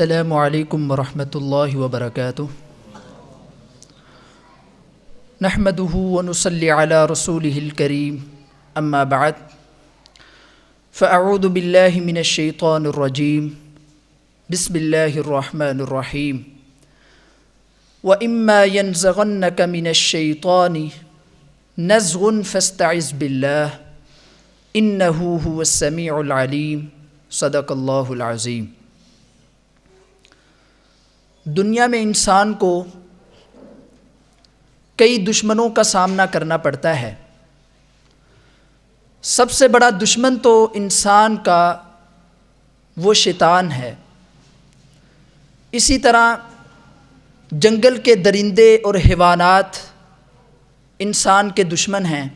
السلام علیکم ورحمۃ اللہ وبرکاتہ نحمدہ ونصلی علی رسولہ الکریم اما بعد فاعوذ باللہ من الشیطان الرجیم بسم اللہ الرحمن الرحیم وَإِمَّا يَنزَغَنَّكَ مِنَ الشَّيْطَانِ نَزْغٌ فَاسْتَعِذْ بِاللَّهِ إِنَّهُ هُوَ السَّمِيعُ الْعَلِيمُ صدق اللہ العظیم۔ دنیا میں انسان کو کئی دشمنوں کا سامنا کرنا پڑتا ہے۔ سب سے بڑا دشمن تو انسان کا وہ شیطان ہے۔ اسی طرح جنگل کے درندے اور حیوانات انسان کے دشمن ہیں،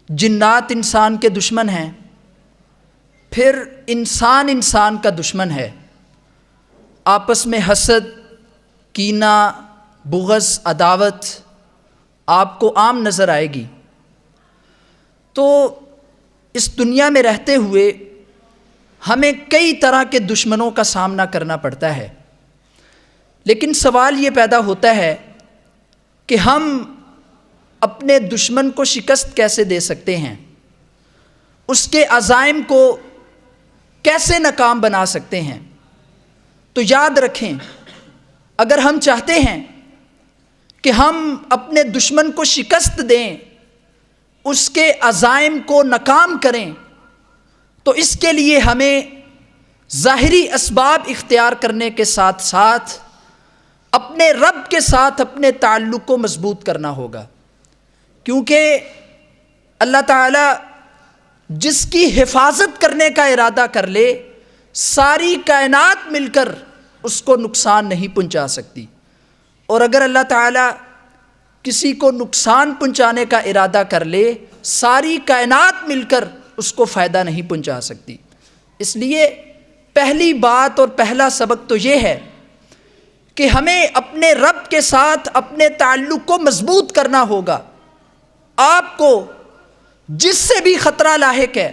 جنات انسان کے دشمن ہیں، پھر انسان کا دشمن ہے۔ آپس میں حسد، کینہ، بغض، عداوت آپ کو عام نظر آئے گی۔ تو اس دنیا میں رہتے ہوئے ہمیں کئی طرح کے دشمنوں کا سامنا کرنا پڑتا ہے، لیکن سوال یہ پیدا ہوتا ہے کہ ہم اپنے دشمن کو شکست کیسے دے سکتے ہیں، اس کے عزائم کو کیسے ناکام بنا سکتے ہیں۔ تو یاد رکھیں، اگر ہم چاہتے ہیں کہ ہم اپنے دشمن کو شکست دیں، اس کے عزائم کو ناکام کریں، تو اس کے لیے ہمیں ظاہری اسباب اختیار کرنے کے ساتھ ساتھ اپنے رب کے ساتھ اپنے تعلق کو مضبوط کرنا ہوگا، کیونکہ اللہ تعالیٰ جس کی حفاظت کرنے کا ارادہ کر لے، ساری کائنات مل کر اس کو نقصان نہیں پہنچا سکتی، اور اگر اللہ تعالیٰ کسی کو نقصان پہنچانے کا ارادہ کر لے، ساری کائنات مل کر اس کو فائدہ نہیں پہنچا سکتی۔ اس لیے پہلی بات اور پہلا سبق تو یہ ہے کہ ہمیں اپنے رب کے ساتھ اپنے تعلق کو مضبوط کرنا ہوگا۔ آپ کو جس سے بھی خطرہ لاحق ہے،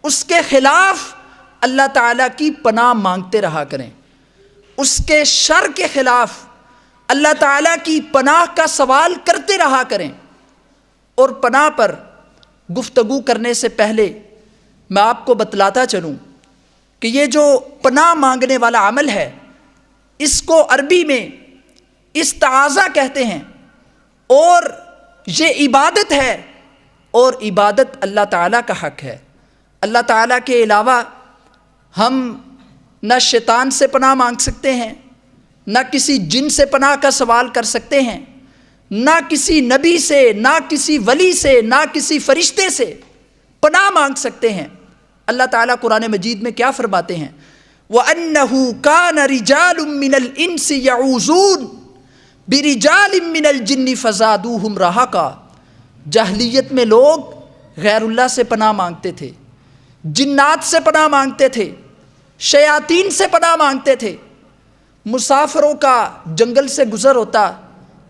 اس کے خلاف اللہ تعالیٰ کی پناہ مانگتے رہا کریں، اس کے شر کے خلاف اللہ تعالیٰ کی پناہ کا سوال کرتے رہا کریں۔ اور پناہ پر گفتگو کرنے سے پہلے میں آپ کو بتلاتا چلوں کہ یہ جو پناہ مانگنے والا عمل ہے، اس کو عربی میں استعاذہ کہتے ہیں، اور یہ عبادت ہے، اور عبادت اللہ تعالیٰ کا حق ہے۔ اللہ تعالیٰ کے علاوہ ہم نہ شیطان سے پناہ مانگ سکتے ہیں، نہ کسی جن سے پناہ کا سوال کر سکتے ہیں، نہ کسی نبی سے، نہ کسی ولی سے، نہ کسی فرشتے سے پناہ مانگ سکتے ہیں۔ اللہ تعالیٰ قرآن مجید میں کیا فرماتے ہیں؟ وَأَنَّهُ كَانَ رِجَالٌ مِّنَ الْإِنسِ يَعُوذُونَ بِرِجَالٍ مِّنَ الْجِنِّ فَزَادُوهُمْ رَهَقًا۔ جاہلیت میں لوگ غیر اللہ سے پناہ مانگتے تھے، جنات سے پناہ مانگتے تھے، شیاطین سے پناہ مانگتے تھے۔ مسافروں کا جنگل سے گزر ہوتا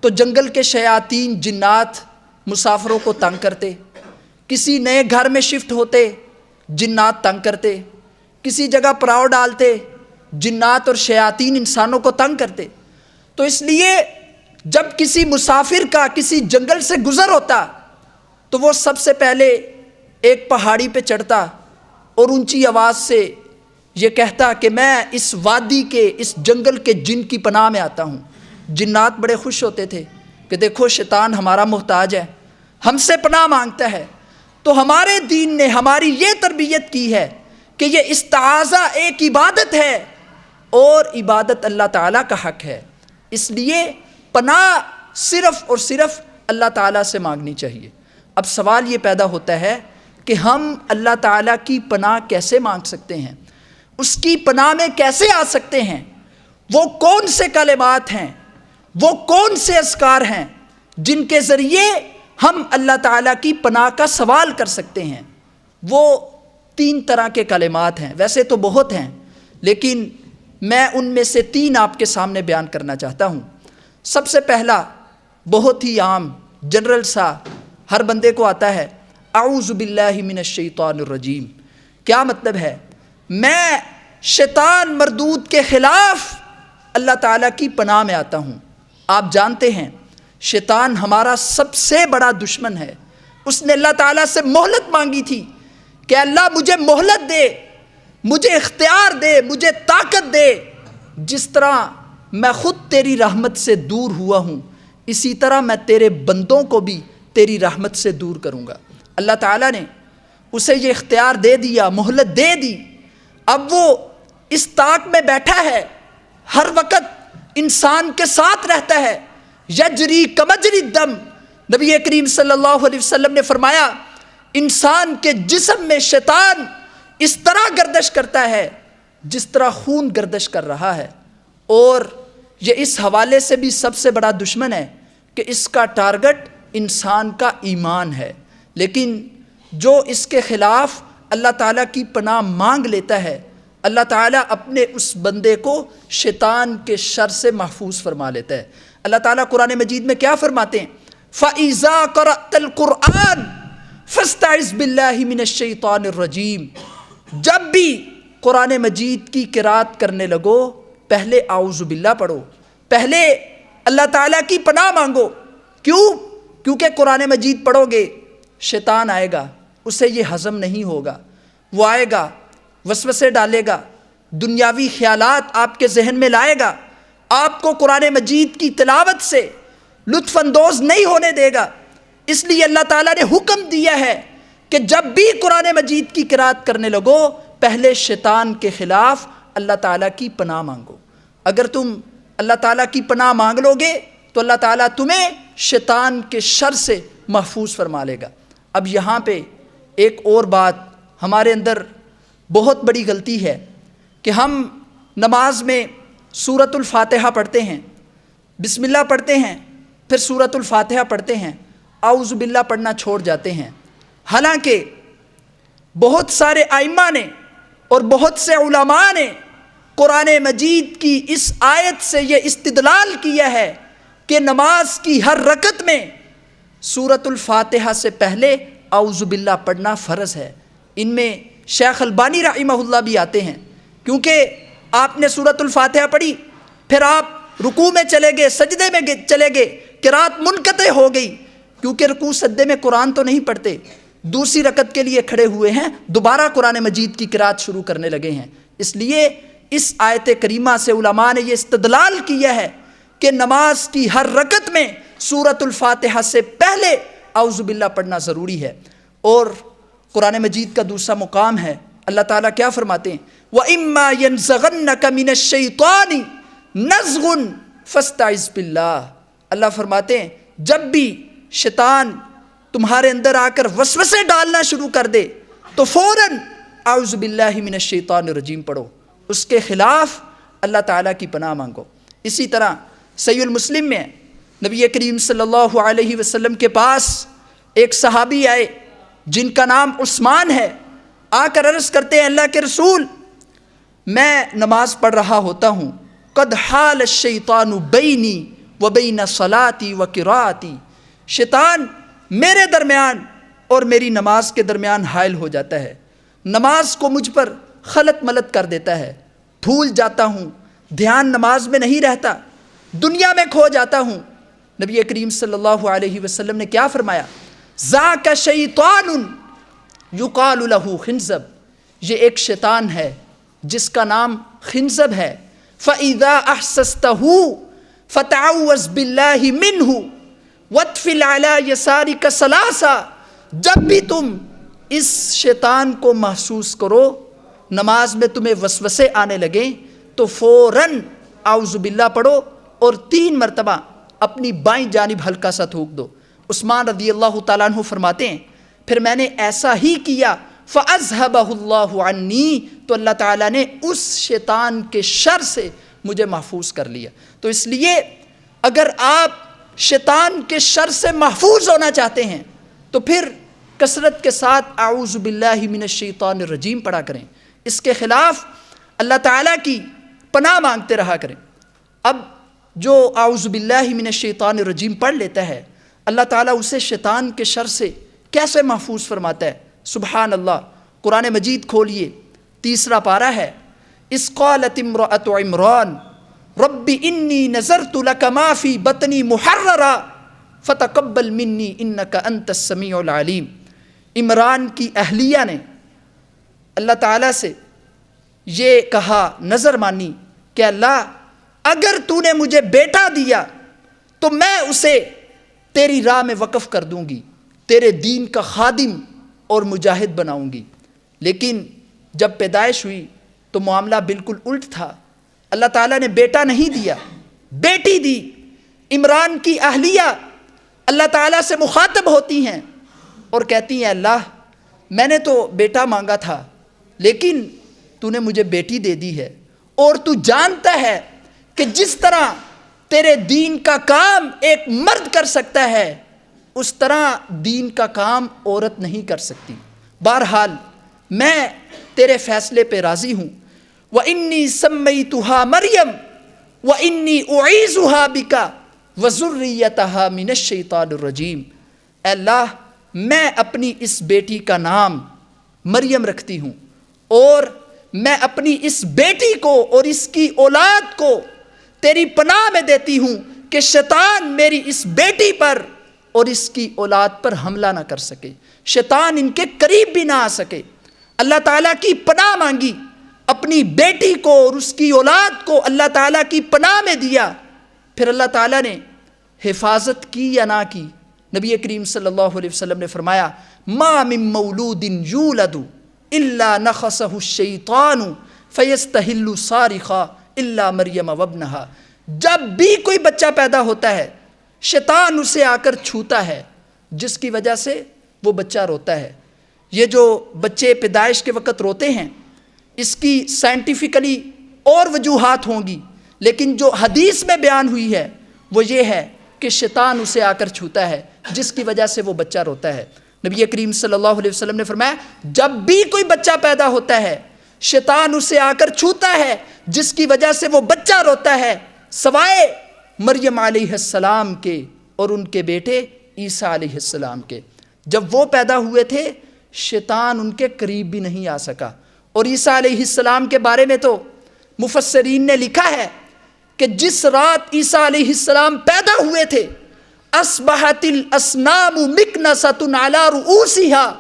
تو جنگل کے شیاطین، جنات مسافروں کو تنگ کرتے، کسی نئے گھر میں شفٹ ہوتے، جنات تنگ کرتے، کسی جگہ پڑاؤ ڈالتے، جنات اور شیاطین انسانوں کو تنگ کرتے۔ تو اس لیے جب کسی مسافر کا کسی جنگل سے گزر ہوتا تو وہ سب سے پہلے ایک پہاڑی پہ چڑھتا اور اونچی آواز سے یہ کہتا کہ میں اس وادی کے، اس جنگل کے جن کی پناہ میں آتا ہوں۔ جنات بڑے خوش ہوتے تھے کہ دیکھو شیطان ہمارا محتاج ہے، ہم سے پناہ مانگتا ہے۔ تو ہمارے دین نے ہماری یہ تربیت کی ہے کہ یہ استعاذہ ایک عبادت ہے، اور عبادت اللہ تعالیٰ کا حق ہے۔ اس لیے پناہ صرف اور صرف اللہ تعالیٰ سے مانگنی چاہیے۔ اب سوال یہ پیدا ہوتا ہے کہ ہم اللہ تعالیٰ کی پناہ کیسے مانگ سکتے ہیں، اس کی پناہ میں کیسے آ سکتے ہیں؟ وہ کون سے کلمات ہیں، وہ کون سے اذکار ہیں جن کے ذریعے ہم اللہ تعالیٰ کی پناہ کا سوال کر سکتے ہیں؟ وہ 3 طرح کے کلمات ہیں، ویسے تو بہت ہیں، لیکن میں ان میں سے 3 آپ کے سامنے بیان کرنا چاہتا ہوں۔ سب سے پہلا بہت ہی عام، جنرل سا، ہر بندے کو آتا ہے، اعوذ باللہ من الشیطان الرجیم۔ کیا مطلب ہے؟ میں شیطان مردود کے خلاف اللہ تعالیٰ کی پناہ میں آتا ہوں۔ آپ جانتے ہیں شیطان ہمارا سب سے بڑا دشمن ہے۔ اس نے اللہ تعالیٰ سے مہلت مانگی تھی کہ اللہ مجھے مہلت دے، مجھے اختیار دے، مجھے طاقت دے، جس طرح میں خود تیری رحمت سے دور ہوا ہوں اسی طرح میں تیرے بندوں کو بھی تیری رحمت سے دور کروں گا۔ اللہ تعالیٰ نے اسے یہ اختیار دے دیا، مہلت دے دی۔ اب وہ اس طاق میں بیٹھا ہے، ہر وقت انسان کے ساتھ رہتا ہے، یجری کمجری الدم۔ نبی کریم صلی اللہ علیہ وسلم نے فرمایا انسان کے جسم میں شیطان اس طرح گردش کرتا ہے جس طرح خون گردش کر رہا ہے، اور یہ اس حوالے سے بھی سب سے بڑا دشمن ہے کہ اس کا ٹارگٹ انسان کا ایمان ہے۔ لیکن جو اس کے خلاف اللہ تعالیٰ کی پناہ مانگ لیتا ہے، اللہ تعالیٰ اپنے اس بندے کو شیطان کے شر سے محفوظ فرما لیتا ہے۔ اللہ تعالیٰ قرآن مجید میں کیا فرماتے ہیں؟ فَإِذَا قَرَأْتَ الْقُرْآنَ فَاسْتَعِذْ بِاللَّهِ مِنَ الشَّيْطَانِ الرَّجِيمِ۔ جب بھی قرآن مجید کی قرات کرنے لگو پہلے اعوذ باللہ پڑھو، پہلے اللہ تعالیٰ کی پناہ مانگو۔ کیونکہ قرآن مجید پڑھو گے شیطان آئے گا، اسے یہ ہضم نہیں ہوگا، وہ آئے گا وسوسے ڈالے گا، دنیاوی خیالات آپ کے ذہن میں لائے گا، آپ کو قرآن مجید کی تلاوت سے لطف اندوز نہیں ہونے دے گا۔ اس لیے اللہ تعالیٰ نے حکم دیا ہے کہ جب بھی قرآن مجید کی قرات کرنے لگو پہلے شیطان کے خلاف اللہ تعالیٰ کی پناہ مانگو۔ اگر تم اللہ تعالیٰ کی پناہ مانگ لو گے تو اللہ تعالیٰ تمہیں شیطان کے شر سے محفوظ فرما لے گا۔ اب یہاں پہ ایک اور بات ہمارے اندر بہت بڑی غلطی ہے کہ ہم نماز میں سورۃ الفاتحہ پڑھتے ہیں، بسم اللہ پڑھتے ہیں، پھر سورۃ الفاتحہ پڑھتے ہیں، اعوذ باللہ پڑھنا چھوڑ جاتے ہیں۔ حالانکہ بہت سارے ائمہ نے اور بہت سے علماء نے قرآن مجید کی اس آیت سے یہ استدلال کیا ہے کہ نماز کی ہر رکعت میں سورۃ الفاتحہ سے پہلے اعوذ باللہ پڑھنا فرض ہے۔ ان میں شیخ البانی رحمہ اللہ بھی آتے ہیں، کیونکہ آپ نے سورۃ الفاتحہ پڑھی، پھر آپ رکوع میں چلے گئے، سجدے میں چلے گئے، قرات منقطع ہو گئی، کیونکہ رکوع سجدے میں قرآن تو نہیں پڑھتے، دوسری رکعت کے لیے کھڑے ہوئے ہیں، دوبارہ قرآن مجید کی قرات شروع کرنے لگے ہیں۔ اس لیے اس آیت کریمہ سے علماء نے یہ استدلال کیا ہے کہ نماز کی ہر رکعت میں سورۃ الفاتحہ سے پہلے اعوذ باللہ پڑھنا ضروری ہے۔ اور قرآن مجید کا دوسرا مقام ہے، اللہ تعالیٰ کیا فرماتے ہیں؟ وَإِمَّا يَنزَغَنَّكَ مِنَ الشَّيْطَانِ نَزْغٌ فَاسْتَعِذْ بِاللَّهِ۔ اللہ فرماتے ہیں جب بھی شیطان تمہارے اندر آ کر وسوسے ڈالنا شروع کر دے تو فوراً اعوذ باللہ من الشیطان الرجیم پڑھو، اس کے خلاف اللہ تعالیٰ کی پناہ مانگو۔ اسی طرح صحیح المسلم میں نبی کریم صلی اللہ علیہ وسلم کے پاس ایک صحابی آئے جن کا نام عثمان ہے، آ کر عرض کرتے ہیں اللہ کے رسول میں نماز پڑھ رہا ہوتا ہوں، قد حال الشیطان بینی و بین صلاتی و قراءتی، شیطان میرے درمیان اور میری نماز کے درمیان حائل ہو جاتا ہے، نماز کو مجھ پر خلط ملط کر دیتا ہے، بھول جاتا ہوں، دھیان نماز میں نہیں رہتا، دنیا میں کھو جاتا ہوں۔ نبی کریم صلی اللہ علیہ وسلم نے کیا فرمایا؟ ذاک شیطان یقال لہ خنزب، یہ ایک شیطان ہے جس کا نام خنزب ہے۔ فَإِذَا أَحْسَسْتَهُ فَتَعَوَّذْ بِاللَّهِ مِنْهُ وَادْفِلْ عَلَى يَسَارِكَ ثَلَاثًا، جب بھی تم اس شیطان کو محسوس کرو، نماز میں تمہیں وسوسے آنے لگیں تو فوراً اعوذ باللہ پڑھو اور 3 مرتبہ اپنی بائیں جانب ہلکا سا تھوک دو۔ عثمان رضی اللہ تعالیٰ عنہ فرماتے ہیں پھر میں نے ایسا ہی کیا، فَأَذْهَبَهُ اللَّهُ عَنِّي، تو اللہ تعالیٰ نے اس شیطان کے شر سے مجھے محفوظ کر لیا۔ تو اس لیے اگر آپ شیطان کے شر سے محفوظ ہونا چاہتے ہیں تو پھر کثرت کے ساتھ اعوذ باللہ من الشیطان الرجیم پڑھا کریں، اس کے خلاف اللہ تعالیٰ کی پناہ مانگتے رہا کریں۔ اب جو اعوذ باللہ من الشیطان الرجیم پڑھ لیتا ہے اللہ تعالیٰ اسے شیطان کے شر سے کیسے محفوظ فرماتا ہے؟ سبحان اللہ، قرآن مجید کھولیے، 3 پارہ ہے، اذ قالت امرأۃ عمران رب انی نذرت لک ما فی بطنی محررا فتقبل منی انک انت السمیع العلیم۔ عمران کی اہلیہ نے اللہ تعالیٰ سے یہ کہا، نظر مانی کہ اللہ اگر تو نے مجھے بیٹا دیا تو میں اسے تیری راہ میں وقف کر دوں گی، تیرے دین کا خادم اور مجاہد بناؤں گی۔ لیکن جب پیدائش ہوئی تو معاملہ بالکل الٹ تھا، اللہ تعالیٰ نے بیٹا نہیں دیا، بیٹی دی۔ عمران کی اہلیہ اللہ تعالیٰ سے مخاطب ہوتی ہیں اور کہتی ہیں اللہ میں نے تو بیٹا مانگا تھا لیکن تو نے مجھے بیٹی دے دی ہے، اور تو جانتا ہے کہ جس طرح تیرے دین کا کام ایک مرد کر سکتا ہے اس طرح دین کا کام عورت نہیں کر سکتی۔ بہرحال میں تیرے فیصلے پہ راضی ہوں۔ وَإِنِّي سَمَّيْتُهَا مَرْيَمَ وَإِنِّي أُعِيذُهَا بِكَ وَذُرِّيَّتَهَا مِنَ الشَّيْطَانِ الرَّجِيمِ۔ اے اللہ میں اپنی اس بیٹی کا نام مریم رکھتی ہوں اور میں اپنی اس بیٹی کو اور اس کی اولاد کو تیری پناہ میں دیتی ہوں کہ شیطان میری اس بیٹی پر اور اس کی اولاد پر حملہ نہ کر سکے، شیطان ان کے قریب بھی نہ آ سکے۔ اللہ تعالیٰ کی پناہ مانگی، اپنی بیٹی کو اور اس کی اولاد کو اللہ تعالیٰ کی پناہ میں دیا، پھر اللہ تعالیٰ نے حفاظت کی یا نہ کی۔ نبی کریم صلی اللہ علیہ وسلم نے فرمایا ما من مولود یولد الا نخسہ الشیطان فیستحل صارخا الا مریم وابنہا۔ جب بھی کوئی بچہ پیدا ہوتا ہے شیطان اسے آ کر چھوتا ہے جس کی وجہ سے وہ بچہ روتا ہے۔ یہ جو بچے پیدائش کے وقت روتے ہیں اس کی سائنٹیفکلی اور وجوہات ہوں گی، لیکن جو حدیث میں بیان ہوئی ہے وہ یہ ہے کہ شیطان اسے آ کر چھوتا ہے جس کی وجہ سے وہ بچہ روتا ہے۔ نبی کریم صلی اللہ علیہ وسلم نے فرمایا جب بھی کوئی بچہ پیدا ہوتا ہے شیطان اسے آ کر چھوتا ہے جس کی وجہ سے وہ بچہ روتا ہے، سوائے مریم علیہ السلام کے اور ان کے بیٹے عیسیٰ علیہ السلام کے۔ جب وہ پیدا ہوئے تھے شیطان ان کے قریب بھی نہیں آ سکا۔ اور عیسیٰ علیہ السلام کے بارے میں تو مفسرین نے لکھا ہے کہ جس رات عیسیٰ علیہ السلام پیدا ہوئے تھے اصبحت الاسنام مکنست علی رؤوسها،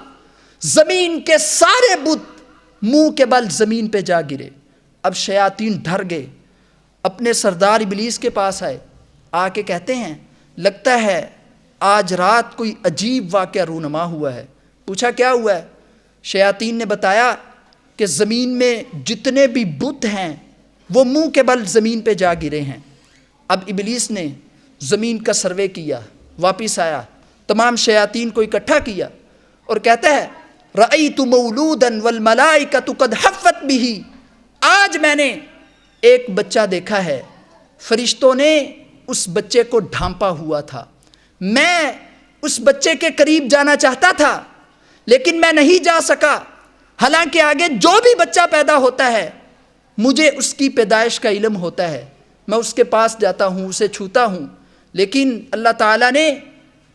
زمین کے سارے بت منہ کے بل زمین پہ جا گرے۔ اب شیاطین ڈر گئے، اپنے سردار ابلیس کے پاس آئے، آ کے کہتے ہیں لگتا ہے آج رات کوئی عجیب واقعہ رونما ہوا ہے۔ پوچھا کیا ہوا ہے؟ شیاطین نے بتایا کہ زمین میں جتنے بھی بت ہیں وہ منہ کے بل زمین پہ جا گرے ہیں۔ اب ابلیس نے زمین کا سروے کیا، واپس آیا، تمام شیاطین کو اکٹھا کیا اور کہتا ہے رأیت مولودا والملائکۃ قد حفت بہ، آج میں نے ایک بچہ دیکھا ہے، فرشتوں نے اس بچے کو ڈھانپا ہوا تھا، میں اس بچے کے قریب جانا چاہتا تھا لیکن میں نہیں جا سکا، حالانکہ آگے جو بھی بچہ پیدا ہوتا ہے مجھے اس کی پیدائش کا علم ہوتا ہے، میں اس کے پاس جاتا ہوں، اسے چھوتا ہوں، لیکن اللہ تعالیٰ نے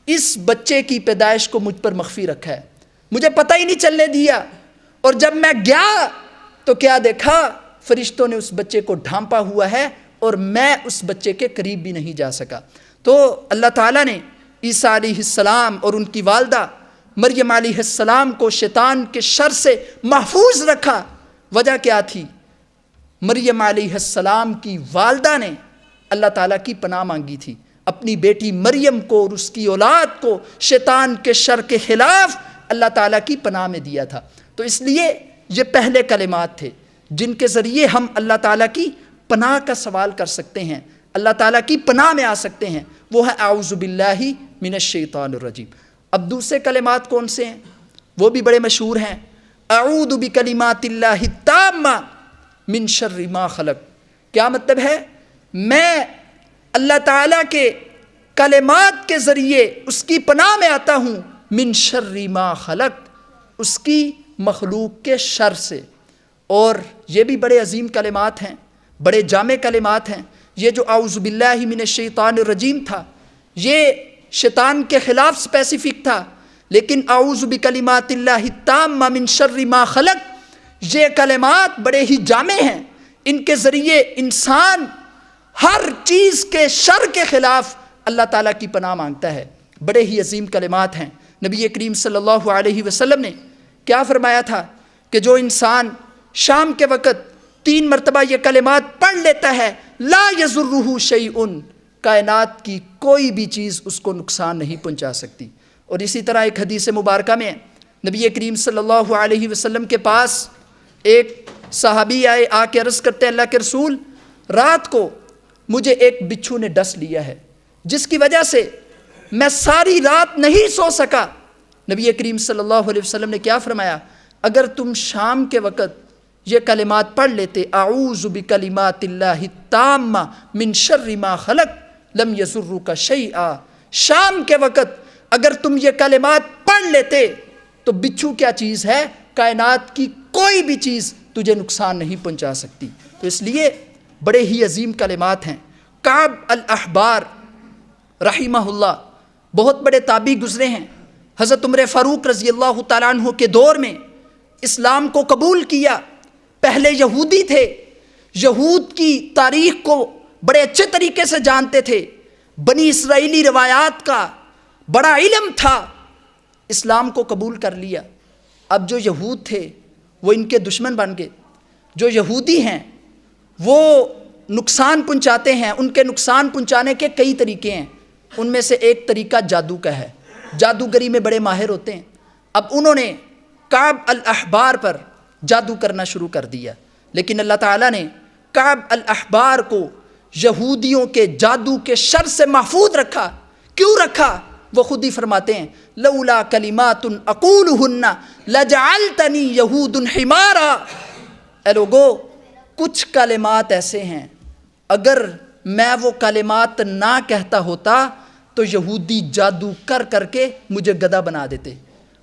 اس بچے کی پیدائش کو مجھ پر مخفی رکھا ہے، مجھے پتہ ہی نہیں چلنے دیا، اور جب میں گیا تو کیا دیکھا فرشتوں نے اس بچے کو ڈھانپا ہوا ہے اور میں اس بچے کے قریب بھی نہیں جا سکا۔ تو اللہ تعالیٰ نے عیسیٰ علیہ السلام اور ان کی والدہ مریم علیہ السلام کو شیطان کے شر سے محفوظ رکھا۔ وجہ کیا تھی؟ مریم علیہ السلام کی والدہ نے اللہ تعالیٰ کی پناہ مانگی تھی، اپنی بیٹی مریم کو اور اس کی اولاد کو شیطان کے شر کے خلاف اللہ تعالیٰ کی پناہ میں دیا تھا۔ تو اس لیے یہ پہلے کلمات تھے جن کے ذریعے ہم اللہ تعالیٰ کی پناہ کا سوال کر سکتے ہیں، اللہ تعالیٰ کی پناہ میں آ سکتے ہیں، وہ ہے اعوذ باللہ من الشیطان الرجیم۔ اب دوسرے کلمات کون سے ہیں؟ وہ بھی بڑے مشہور ہیں۔ اعوذ بکلمات اللہ التامہ من شر ما خلق۔ کیا مطلب ہے؟ میں اللہ تعالیٰ کے کلمات کے ذریعے اس کی پناہ میں آتا ہوں، من شر ما خلق، اس کی مخلوق کے شر سے۔ اور یہ بھی بڑے عظیم کلمات ہیں، بڑے جامع کلمات ہیں۔ یہ جو اعوذ باللہ من الشیطان الرجیم تھا یہ شیطان کے خلاف اسپیسیفک تھا، لیکن اعوذ بکلمات اللہ التامہ من شر ما خلق یہ کلمات بڑے ہی جامع ہیں، ان کے ذریعے انسان ہر چیز کے شر کے خلاف اللہ تعالیٰ کی پناہ مانگتا ہے۔ بڑے ہی عظیم کلمات ہیں۔ نبی کریم صلی اللہ علیہ وسلم نے کیا فرمایا تھا کہ جو انسان شام کے وقت 3 مرتبہ یہ کلمات پڑھ لیتا ہے، لا یضرہ شیء، کائنات کی کوئی بھی چیز اس کو نقصان نہیں پہنچا سکتی۔ اور اسی طرح ایک حدیث مبارکہ میں نبی کریم صلی اللہ علیہ وسلم کے پاس ایک صحابی آئے، آ کے عرض کرتے ہیں اللہ کے رسول، رات کو مجھے ایک بچھو نے ڈس لیا ہے جس کی وجہ سے میں ساری رات نہیں سو سکا۔ نبی کریم صلی اللہ علیہ وسلم نے کیا فرمایا، اگر تم شام کے وقت یہ کلمات پڑھ لیتے، اعوذ بکلمات اللہ التامہ من شر ما خلق لم یضرک شیئا، شام کے وقت اگر تم یہ کلمات پڑھ لیتے تو بچھو کیا چیز ہے، کائنات کی کوئی بھی چیز تجھے نقصان نہیں پہنچا سکتی۔ تو اس لیے بڑے ہی عظیم کلمات ہیں۔ کعب الاحبار رحمہ اللہ بہت بڑے تابعی گزرے ہیں۔ حضرت عمر فاروق رضی اللہ تعالیٰ عنہ کے دور میں اسلام کو قبول کیا۔ پہلے یہودی تھے، یہود کی تاریخ کو بڑے اچھے طریقے سے جانتے تھے، بنی اسرائیلی روایات کا بڑا علم تھا، اسلام کو قبول کر لیا۔ اب جو یہود تھے وہ ان کے دشمن بن گئے۔ جو یہودی ہیں وہ نقصان پہنچاتے ہیں، ان کے نقصان پہنچانے کے کئی طریقے ہیں۔ ان میں سے ایک طریقہ جادو کا ہے، جادوگری میں بڑے ماہر ہوتے ہیں۔ اب انہوں نے کعب الاحبار پر جادو کرنا شروع کر دیا، لیکن اللہ تعالیٰ نے کعب الاحبار کو یہودیوں کے جادو کے شر سے محفوظ رکھا۔ کیوں رکھا؟ وہ خود ہی فرماتے ہیں لولا کلمات اقولہن لجعلتنی یہود حمارا، اے لوگو کچھ کلمات ایسے ہیں اگر میں وہ کلمات نہ کہتا ہوتا تو یہودی جادو کر کر کے مجھے گدھا بنا دیتے۔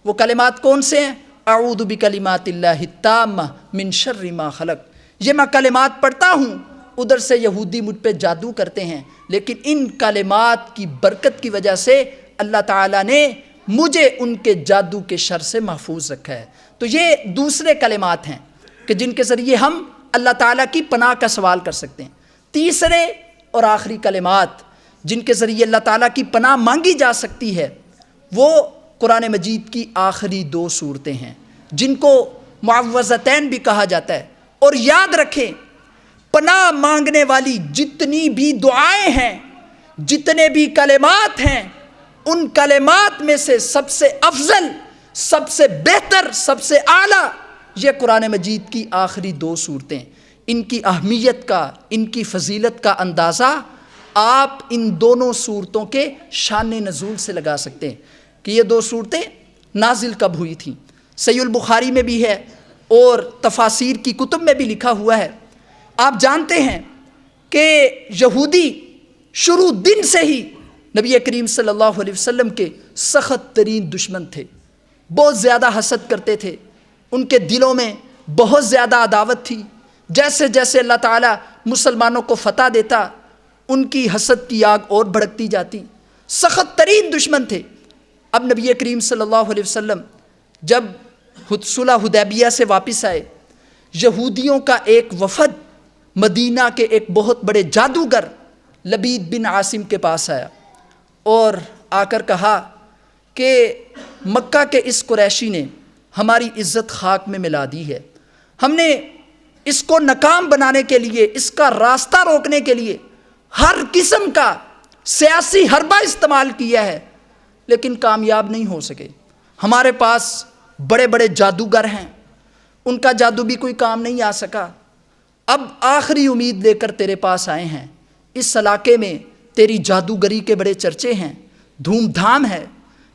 وہ کلمات کون سے ہیں؟ اعوذ بکلمات اللہ التامہ من شر ما خلق، یہ میں کلمات پڑھتا ہوں، ادھر سے یہودی مجھ پہ جادو کرتے ہیں، لیکن ان کلمات کی برکت کی وجہ سے اللہ تعالیٰ نے مجھے ان کے جادو کے شر سے محفوظ رکھا ہے۔ تو یہ دوسرے کلمات ہیں کہ جن کے ذریعے ہم اللہ تعالیٰ کی پناہ کا سوال کر سکتے ہیں۔ تیسرے اور آخری کلمات جن کے ذریعے اللہ تعالیٰ کی پناہ مانگی جا سکتی ہے وہ قرآن مجید کی آخری 2 سورتیں ہیں جن کو معوذتین بھی کہا جاتا ہے۔ اور یاد رکھیں پناہ مانگنے والی جتنی بھی دعائیں ہیں، جتنے بھی کلمات ہیں، ان کلمات میں سے سب سے افضل، سب سے بہتر، سب سے اعلیٰ یہ قرآن مجید کی آخری 2 سورتیں۔ ان کی اہمیت کا، ان کی فضیلت کا اندازہ آپ ان دونوں سورتوں کے شان نزول سے لگا سکتے ہیں کہ یہ 2 سورتیں نازل کب ہوئی تھیں۔ صحیح البخاری میں بھی ہے اور تفاسیر کی کتب میں بھی لکھا ہوا ہے۔ آپ جانتے ہیں کہ یہودی شروع دن سے ہی نبی کریم صلی اللہ علیہ وسلم کے سخت ترین دشمن تھے، بہت زیادہ حسد کرتے تھے، ان کے دلوں میں بہت زیادہ عداوت تھی۔ جیسے جیسے اللہ تعالیٰ مسلمانوں کو فتح دیتا ان کی حسد کی آگ اور بھڑکتی جاتی، سخت ترین دشمن تھے۔ اب نبی کریم صلی اللہ علیہ وسلم جب صلح حدیبیہ سے واپس آئے، یہودیوں کا ایک وفد مدینہ کے ایک بہت بڑے جادوگر لبید بن عاصم کے پاس آیا اور آ کر کہا کہ مکہ کے اس قریشی نے ہماری عزت خاک میں ملا دی ہے، ہم نے اس کو ناکام بنانے کے لیے، اس کا راستہ روکنے کے لیے ہر قسم کا سیاسی حربہ استعمال کیا ہے لیکن کامیاب نہیں ہو سکے۔ ہمارے پاس بڑے بڑے جادوگر ہیں، ان کا جادو بھی کوئی کام نہیں آ سکا، اب آخری امید لے کر تیرے پاس آئے ہیں، اس علاقے میں تیری جادوگری کے بڑے چرچے ہیں، دھوم دھام ہے،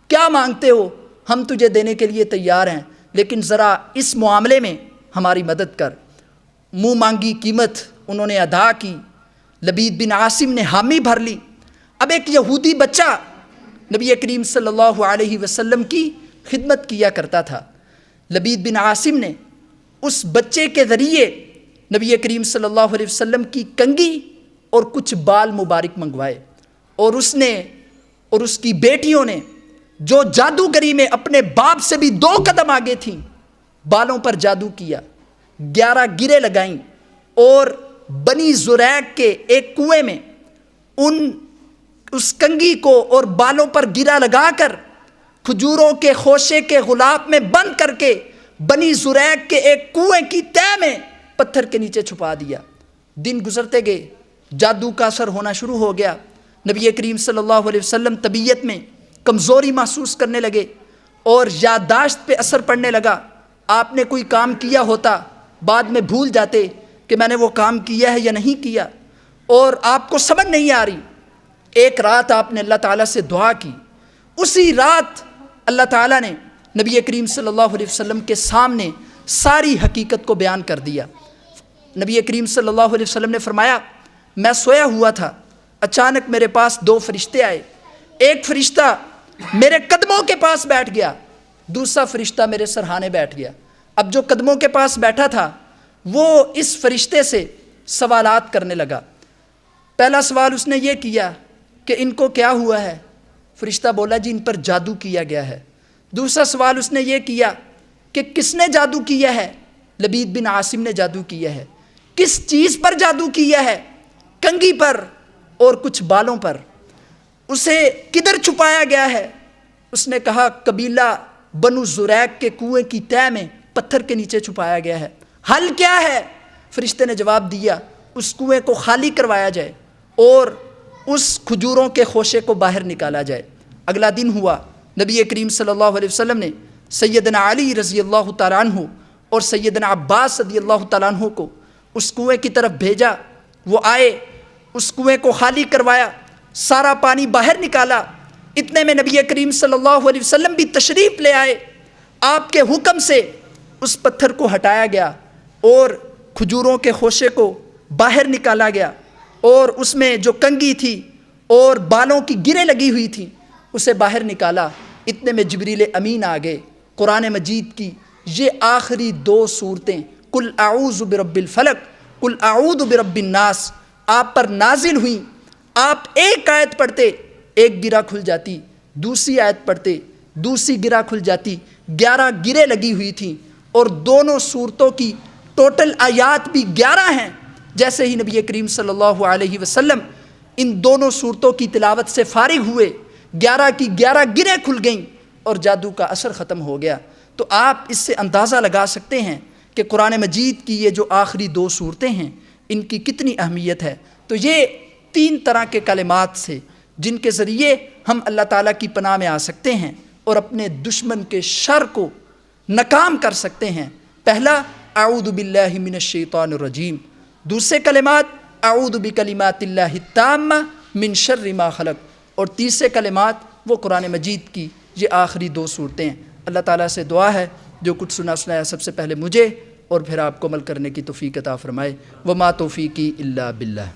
کیا مانگتے ہو ہم تجھے دینے کے لیے تیار ہیں، لیکن ذرا اس معاملے میں ہماری مدد کر۔ منہ مانگی قیمت انہوں نے ادا کی، لبید بن عاصم نے حامی بھر لی۔ اب ایک یہودی بچہ نبی کریم صلی اللہ علیہ وسلم کی خدمت کیا کرتا تھا، لبید بن عاصم نے اس بچے کے ذریعے نبی کریم صلی اللہ علیہ وسلم کی کنگھی اور کچھ بال مبارک منگوائے، اور اس نے اور اس کی بیٹیوں نے جو جادوگری میں اپنے باپ سے بھی 2 قدم آگے تھیں، بالوں پر جادو کیا، 11 گریں لگائیں اور بنی زریق کے ایک کنویں میں اس کنگھی کو اور بالوں پر گرا لگا کر کھجوروں کے خوشے کے غلاف میں بند کر کے بنی زریق کے ایک کنویں کی تہہ میں پتھر کے نیچے چھپا دیا۔ دن گزرتے گئے، جادو کا اثر ہونا شروع ہو گیا۔ نبی کریم صلی اللہ علیہ وسلم طبیعت میں کمزوری محسوس کرنے لگے اور یادداشت پہ اثر پڑنے لگا۔ آپ نے کوئی کام کیا ہوتا، بعد میں بھول جاتے کہ میں نے وہ کام کیا ہے یا نہیں کیا، اور آپ کو سمجھ نہیں آ رہی۔ ایک رات آپ نے اللہ تعالیٰ سے دعا کی، اسی رات اللہ تعالیٰ نے نبی کریم صلی اللہ علیہ وسلم کے سامنے ساری حقیقت کو بیان کر دیا۔ نبی کریم صلی اللہ علیہ وسلم نے فرمایا، میں سویا ہوا تھا، اچانک میرے پاس دو فرشتے آئے، ایک فرشتہ میرے قدموں کے پاس بیٹھ گیا، دوسرا فرشتہ میرے سرہانے بیٹھ گیا۔ اب جو قدموں کے پاس بیٹھا تھا وہ اس فرشتے سے سوالات کرنے لگا۔ پہلا سوال اس نے یہ کیا کہ ان کو کیا ہوا ہے؟ فرشتہ بولا جی ان پر جادو کیا گیا ہے۔ دوسرا سوال اس نے یہ کیا کہ کس نے جادو کیا ہے؟ لبید بن عاصم نے جادو کیا ہے۔ کس چیز پر جادو کیا ہے؟ کنگھی پر اور کچھ بالوں پر۔ اسے کدھر چھپایا گیا ہے؟ اس نے کہا قبیلہ بنو زریق کے کنویں کی تہہ میں پتھر کے نیچے چھپایا گیا ہے۔ حل کیا ہے؟ فرشتے نے جواب دیا، اس کنویں کو خالی کروایا جائے اور اس کھجوروں کے خوشے کو باہر نکالا جائے۔ اگلا دن ہوا، نبی کریم صلی اللہ علیہ وسلم نے سیدنا علی رضی اللہ تعالیٰ عنہ اور سیدنا عباس رضی اللہ تعالیٰ عنہ کو اس کنویں کی طرف بھیجا۔ وہ آئے، اس کنویں کو خالی کروایا، سارا پانی باہر نکالا۔ اتنے میں نبی کریم صلی اللہ علیہ وسلم بھی تشریف لے آئے۔ آپ کے حکم سے اس پتھر کو ہٹایا گیا اور کھجوروں کے خوشے کو باہر نکالا گیا، اور اس میں جو کنگھی تھی اور بالوں کی گریں لگی ہوئی تھیں اسے باہر نکالا۔ اتنے میں جبریل امین آ گئے۔ قرآن مجید کی یہ آخری دو صورتیں قل اعوذ برب الفلق قل اعوذ برب الناس آپ پر نازل ہوئیں۔ آپ ایک آیت پڑھتے ایک گرہ کھل جاتی، دوسری آیت پڑھتے دوسری گرہ کھل جاتی، 11 گریں لگی ہوئی تھیں، اور دونوں صورتوں کی ٹوٹل آیات بھی 11 ہیں۔ جیسے ہی نبی کریم صلی اللہ علیہ وسلم ان دونوں صورتوں کی تلاوت سے فارغ ہوئے، 11 کی 11 گریں کھل گئیں اور جادو کا اثر ختم ہو گیا۔ تو آپ اس سے اندازہ لگا سکتے ہیں کہ قرآن مجید کی یہ جو آخری دو صورتیں ہیں ان کی کتنی اہمیت ہے۔ تو یہ 3 طرح کے کلمات سے جن کے ذریعے ہم اللہ تعالیٰ کی پناہ میں آ سکتے ہیں اور اپنے دشمن کے شر کو ناکام کر سکتے ہیں۔ پہلا اعوذ باللہ من الشیطان الرجیم، دوسرے کلمات اعوذ بکلمات اللہ التامہ من شر ما خلق، اور تیسرے کلمات وہ قرآن مجید کی یہ آخری دو صورتیں ہیں۔ اللہ تعالیٰ سے دعا ہے جو کچھ سنایا سب سے پہلے مجھے اور پھر آپ کو عمل کرنے کی توفیق عطا فرمائے۔ وما توفیقی الا باللہ۔